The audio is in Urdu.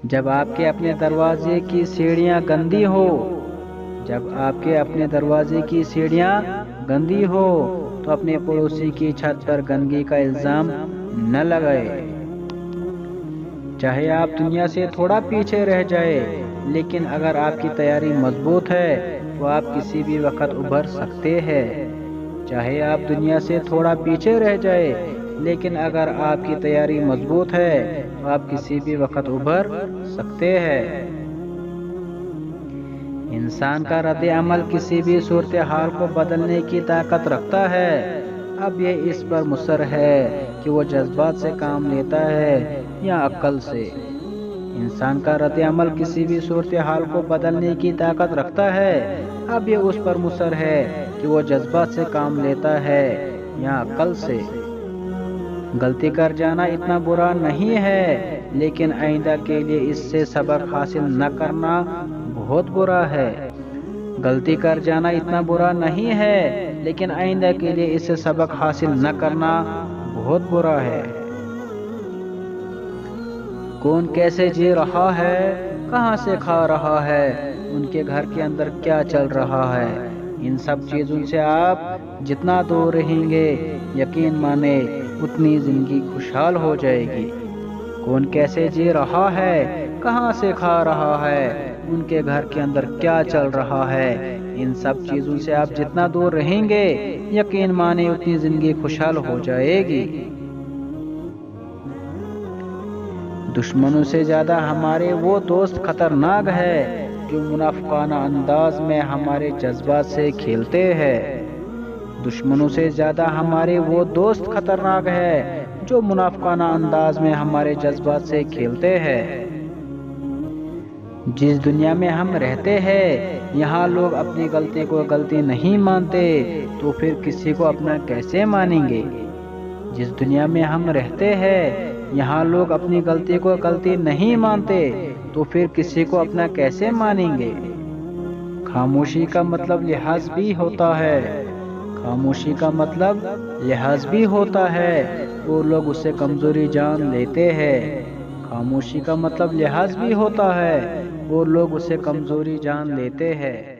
جب آپ کے اپنے دروازے کی سیڑھیاں گندی ہو جب آپ کے اپنے دروازے کی سیڑھیاں گندی ہو تو اپنے پڑوسی کی چھت پر گندگی کا الزام نہ لگائے۔ چاہے آپ دنیا سے تھوڑا پیچھے رہ جائے، لیکن اگر آپ کی تیاری مضبوط ہے تو آپ کسی بھی وقت ابھر سکتے ہیں۔ چاہے آپ دنیا سے تھوڑا پیچھے رہ جائے، لیکن اگر آپ کی تیاری مضبوط ہے تو آپ کسی بھی وقت ابھر سکتے ہیں۔ انسان کا رد عمل کسی بھی صورتحال کو بدلنے کی طاقت رکھتا ہے۔ اب یہ اس پر مصر ہے کہ وہ جذبات سے کام لیتا ہے یا عقل سے۔ انسان کا رد عمل کسی بھی صورتحال کو بدلنے کی طاقت رکھتا ہے۔ اب یہ اس پر مصر ہے کہ وہ جذبات سے کام لیتا ہے یا عقل سے۔ غلطی کر جانا اتنا برا نہیں ہے، لیکن آئندہ کے لیے اس سے سبق حاصل نہ کرنا بہت برا ہے۔ غلطی کر جانا اتنا برا نہیں ہے، لیکن آئندہ کے لیے اس سے سبق حاصل نہ کرنا بہت برا ہے۔ کون کیسے جی رہا ہے، کہاں سے کھا رہا ہے، ان کے گھر کے اندر کیا چل رہا ہے، ان سب چیزوں سے آپ جتنا دور رہیں گے، یقین مانے اتنی زندگی خوشحال ہو جائے گی۔ کون کیسے جی رہا ہے، کہاں سے کھا رہا ہے، ان کے گھر کے اندر کیا چل رہا ہے، ان سب چیزوں سے آپ جتنا دور رہیں گے، یقین مانے اتنی زندگی خوشحال ہو جائے گی۔ دشمنوں سے زیادہ ہمارے وہ دوست خطرناک ہے جو منافقانہ انداز میں ہمارے جذبات سے کھیلتے ہیں۔ دشمنوں سے زیادہ ہمارے وہ دوست خطرناک ہے جو منافقانہ انداز میں ہمارے جذبات سے کھیلتے ہیں۔ جس دنیا میں ہم رہتے ہیں، یہاں لوگ اپنی غلطی کو غلطی نہیں مانتے، تو پھر کسی کو اپنا کیسے مانیں گے؟ جس دنیا میں ہم رہتے ہیں، یہاں لوگ اپنی غلطی کو غلطی نہیں مانتے، تو پھر کسی کو اپنا کیسے مانیں گے؟ خاموشی کا مطلب لحاظ بھی ہوتا ہے۔ خاموشی کا مطلب لحاظ بھی ہوتا ہے، اور لوگ اسے کمزوری جان لیتے ہیں۔ خاموشی کا مطلب لحاظ بھی ہوتا ہے، اور لوگ اسے کمزوری جان لیتے ہیں۔